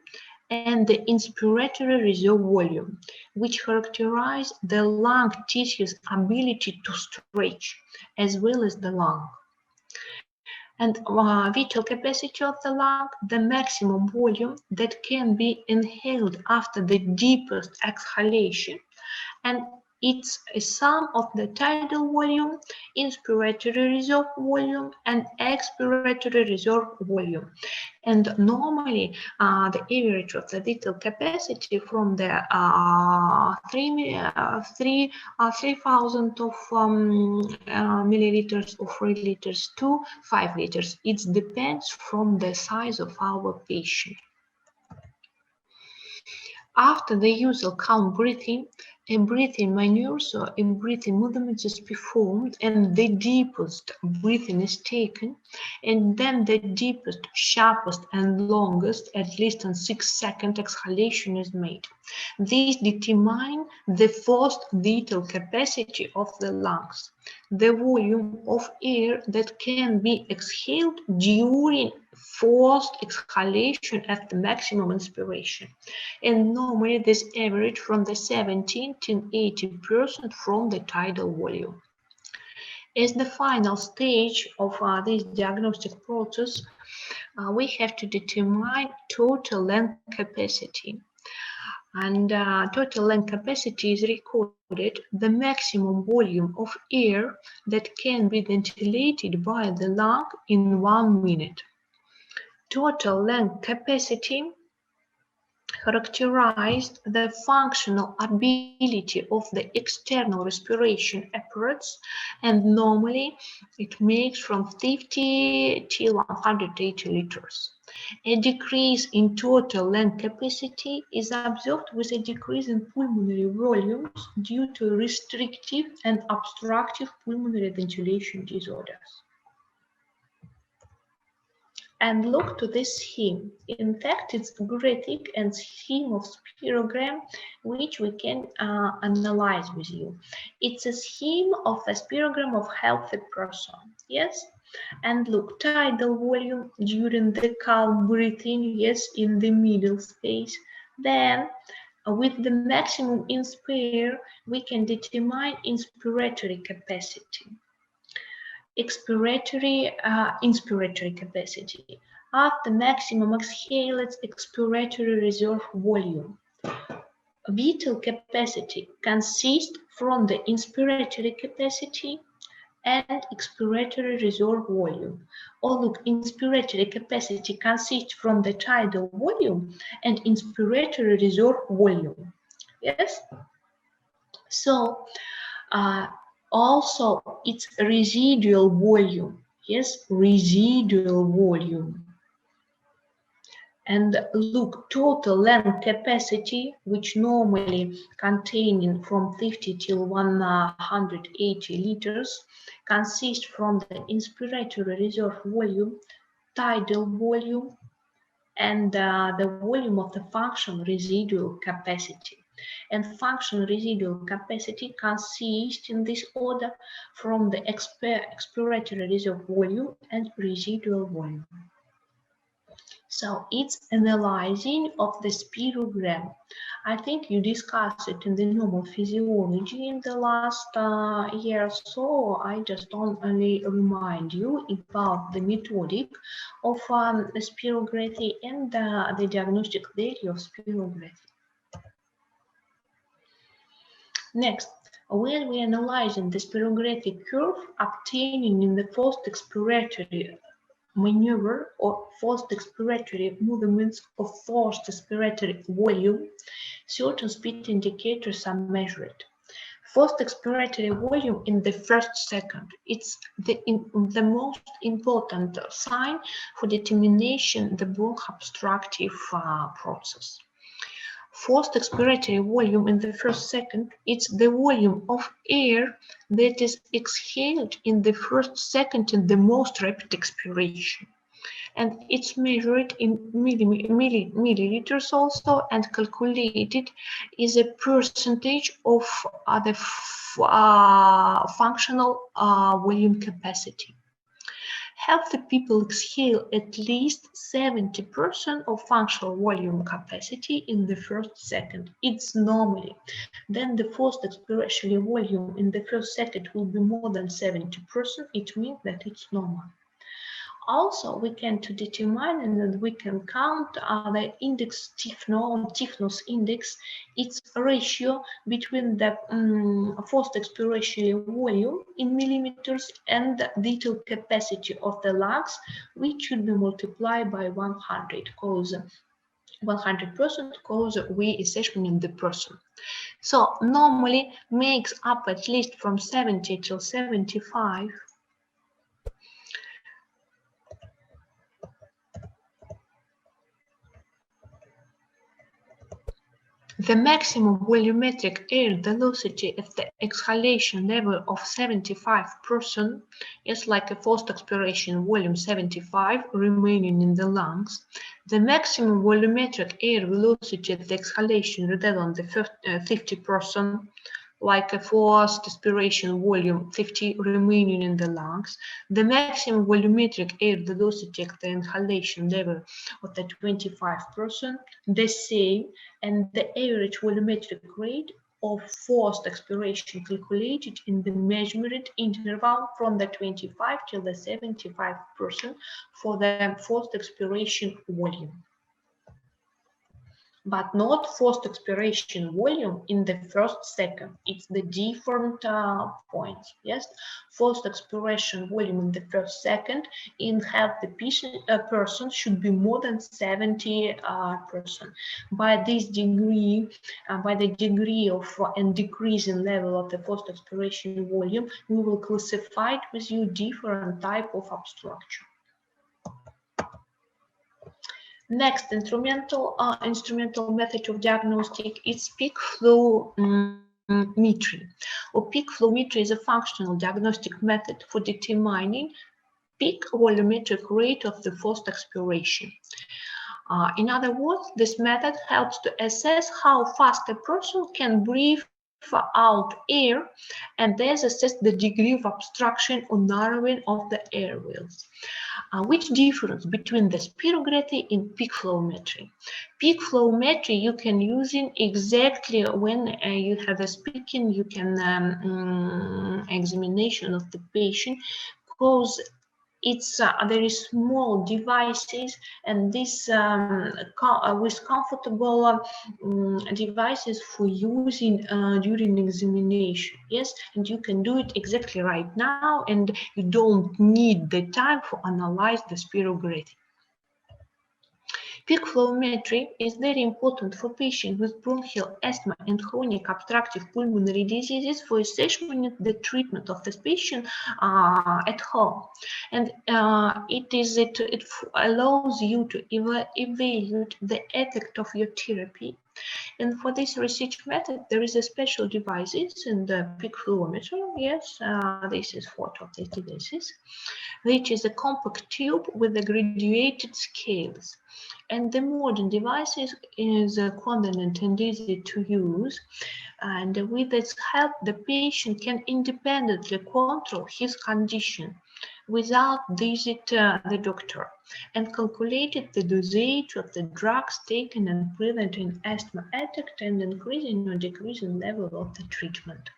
and the inspiratory reserve volume, which characterize the lung tissue's ability to stretch, as well as the lung. And vital capacity of the lung, the maximum volume that can be inhaled after the deepest exhalation, and it's a sum of the tidal volume, inspiratory reserve volume, and expiratory reserve volume. And normally, the average of the vital capacity from the 3,000 of milliliters or 3 liters to 5 liters. It depends from the size of our patient. After the usual calm breathing, a breathing maneuvers or a breathing movement is performed, and the deepest breathing is taken, and then the deepest, sharpest, and longest, at least in 6-second exhalation is made. This determines the first vital capacity of the lungs, the volume of air that can be exhaled during forced exhalation at the maximum inspiration. And normally this average from the 17 to 80% from the tidal volume. As the final stage of this diagnostic process, we have to determine total lung capacity. And total lung capacity is recorded the maximum volume of air that can be ventilated by the lung in 1 minute. Total lung capacity characterized the functional ability of the external respiration apparatus, and normally it makes from 50 till 180 liters. A decrease in total lung capacity is observed with a decrease in pulmonary volumes due to restrictive and obstructive pulmonary ventilation disorders. And look to this scheme. In fact, it's a graphic and scheme of spirogram, which we can analyze with you. It's a scheme of a spirogram of healthy person. Yes? And look, tidal volume during the calm breathing, yes, in the middle space. Then, with the maximum inspire, we can determine inspiratory capacity. Inspiratory capacity. After maximum exhale, it's expiratory reserve volume. Vital capacity consists from the inspiratory capacity and expiratory reserve volume. Or look, inspiratory capacity consists from the tidal volume and inspiratory reserve volume. Yes? So, also, it's residual volume. Yes, residual volume. And look, total lung capacity, which normally containing from 50 till 180 liters, consists from the inspiratory reserve volume, tidal volume, and the volume of the functional residual capacity. And functional residual capacity consists in this order from the expiratory reserve volume and residual volume. So it's analyzing of the spirogram. I think you discussed it in the normal physiology in the last year, so I just only remind you about the methodic of spirography and the diagnostic value of spirography. Next, when we analyzing the spirographic curve obtaining in the forced expiratory maneuver or forced expiratory movements of forced expiratory volume, certain speed indicators are measured. Forced expiratory volume in the first second, it's the most important sign for determination the bronch obstructive process. Forced expiratory volume in the first second, it's the volume of air that is exhaled in the first second in the most rapid expiration. and it's measured in milliliters also, and calculated is a percentage of the functional volume capacity. Healthy people exhale at least 70% of functional volume capacity in the first second. It's normally. Then the forced expiratory volume in the first second will be more than 70%. It means that it's normal. Also, we can to determine and we can count the index stiffness index. It's a ratio between the forced expiratory volume in millimeters and the vital capacity of the lungs, which should be multiplied by 100, because 100% because we assessment the person. So normally makes up at least from 70 till 75. The maximum volumetric air velocity at the exhalation level of 75% is like a forced expiration volume 75 remaining in the lungs. The maximum volumetric air velocity at the exhalation rather than the 50%, like a forced expiration volume 50 remaining in the lungs. The maximum volumetric air velocity at the inhalation level of the 25%, the same, and the average volumetric rate of forced expiration calculated in the measured interval from the 25 till the 75% for the forced expiration volume, but not forced expiration volume in the first second. It's the different points. Yes, forced expiration volume in the first second in healthy person should be more than 70%. By this degree, by the degree of and decreasing level of the forced expiration volume, we will classify it with you different type of obstruction. Next instrumental method of diagnostic is peak flowmetry. Or peak flowmetry is a functional diagnostic method for determining peak volumetric rate of the forced expiration. In other words, this method helps to assess how fast a person can breathe out air, and thus assess the degree of obstruction or narrowing of the airways. Which difference between the spirography and peak flowmetry? Peak flowmetry you can use in exactly when you have a speaking, you can examination of the patient, because it's very small devices, and this with comfortable devices for using during examination. Yes, and you can do it exactly right now, and you don't need the time for analyze the spirography. Peak flowmetry is very important for patients with bronchial asthma and chronic obstructive pulmonary diseases for assessment the treatment of this patient at home. And it allows you to evaluate the effect of your therapy. And for this research method, there is a special devices in the peak flowmeter. Yes, this is photo of these devices, which is a compact tube with the graduated scales. And the modern devices is convenient and easy to use. And with its help, the patient can independently control his condition without visit the doctor, and calculated the dosage of the drugs taken and preventing asthma attack and increasing or decreasing level of the treatment.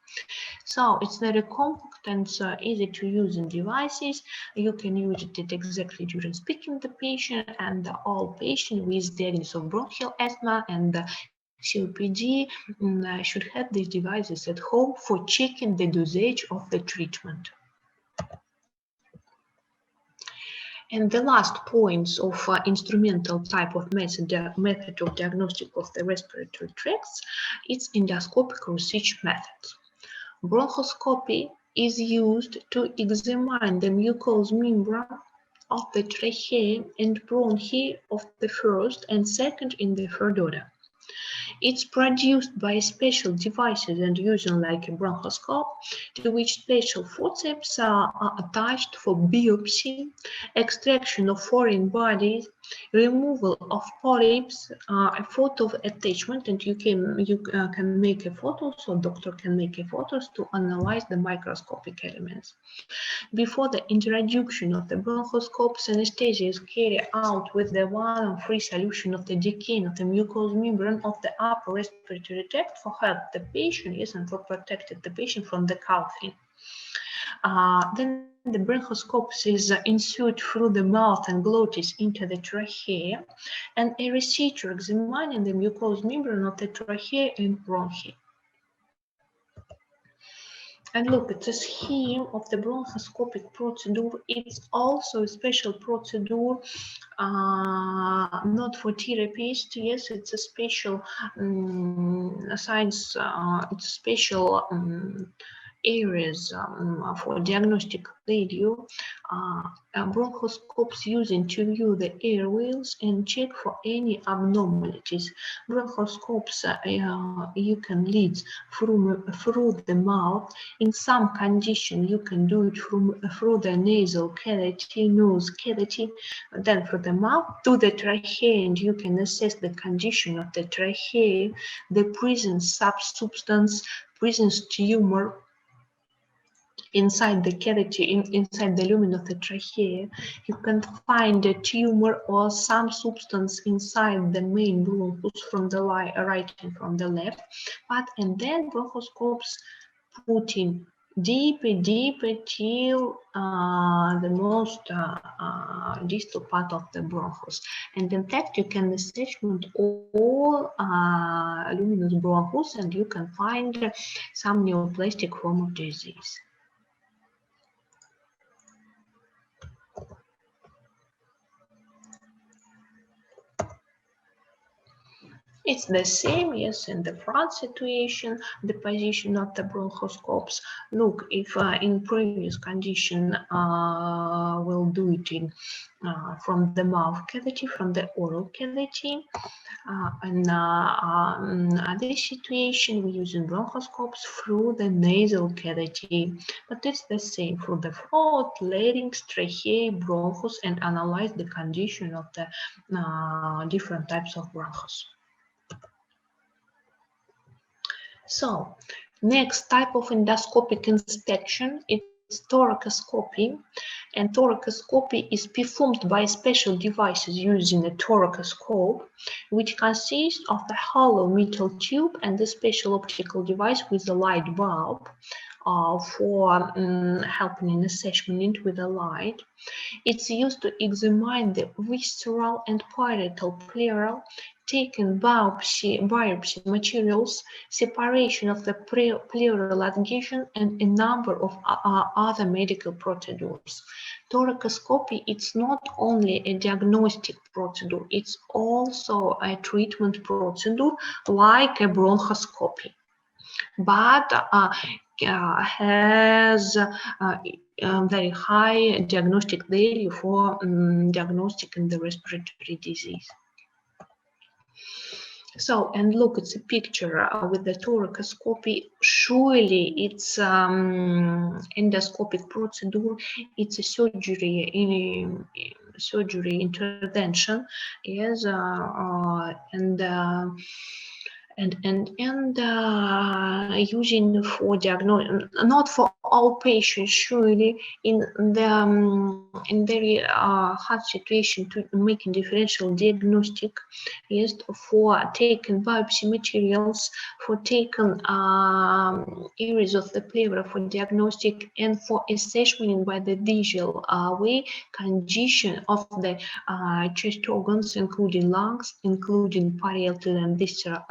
So it's very compact and easy to use in devices. You can use it exactly during speaking to the patient, and all patients with diagnosis of bronchial asthma and COPD should have these devices at home for checking the dosage of the treatment. And the last points of instrumental type of method of diagnostic of the respiratory tracts, it's endoscopic research methods. Bronchoscopy is used to examine the mucous membrane of the trachea and bronchi of the first and second in the third order. It's produced by special devices and using like a bronchoscope, to which special forceps are attached for biopsy, extraction of foreign bodies, removal of polyps, a photo attachment, and you can make a photo, so doctor can make a photos to analyze the microscopic elements. Before the introduction of the bronchoscopes, anesthesia is carried out with the 1-on-3 solution of the decane of the mucous membrane of the upper respiratory tract for help the patient, yes, and for protecting the patient from the coughing. Then the bronchoscope is inserted through the mouth and glottis into the trachea, and a researcher examining the mucous membrane of the trachea and bronchi. And look, it's a scheme of the bronchoscopic procedure. It's also a special procedure, not for therapists. Yes, it's a special science. It's a special areas for diagnostic value. Bronchoscopes using to view the airways and check for any abnormalities. Bronchoscopes you can lead through the mouth. In some condition, you can do it through the nasal cavity, nose cavity, then through the mouth to the trachea, and you can assess the condition of the trachea, the presence substance, presence tumor inside the cavity, inside the lumen of the trachea. You can find a tumor or some substance inside the main bronchus from the right and from the left. And then bronchoscopes put in deeper till the most distal part of the bronchus. And in fact, you can assessment all luminous bronchus, and you can find some neoplastic form of disease. It's the same, yes, in the front situation, the position of the bronchoscopes. Look, if in previous condition, we'll do it in from the mouth cavity, from the oral cavity. In other situation, we're using bronchoscopes through the nasal cavity, but it's the same through the throat, larynx, trachea, bronchus, and analyze the condition of the different types of bronchus. So, next type of endoscopic inspection is thoracoscopy, and thoracoscopy is performed by special devices using a thoracoscope, which consists of a hollow metal tube and a special optical device with a light bulb for helping in assessment with a light. It's used to examine the visceral and parietal pleural, taken biopsy materials, separation of the pleural adhesion, and a number of other medical procedures. Thoracoscopy, it's not only a diagnostic procedure, it's also a treatment procedure like a bronchoscopy, but has very high diagnostic value for diagnostic in the respiratory disease. So, and look, it's a picture with the thoracoscopy. Surely it's endoscopic procedure. It's a surgery intervention, yes, and using for diagnosis, not for all patients, surely in the in very hard situation to making differential diagnostic, yes, for taking biopsy materials, for taking areas of the pleura for diagnostic, and for assessment by the visual way condition of the chest organs, including lungs, including parietal and distal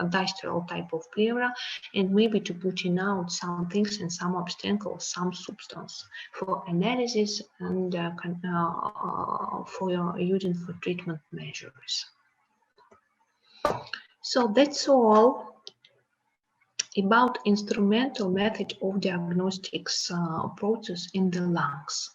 type of pleura, and maybe to putting out some things and some obstacles, some substance for analysis and for using for treatment measures. So that's all about instrumental method of diagnostics process in the lungs.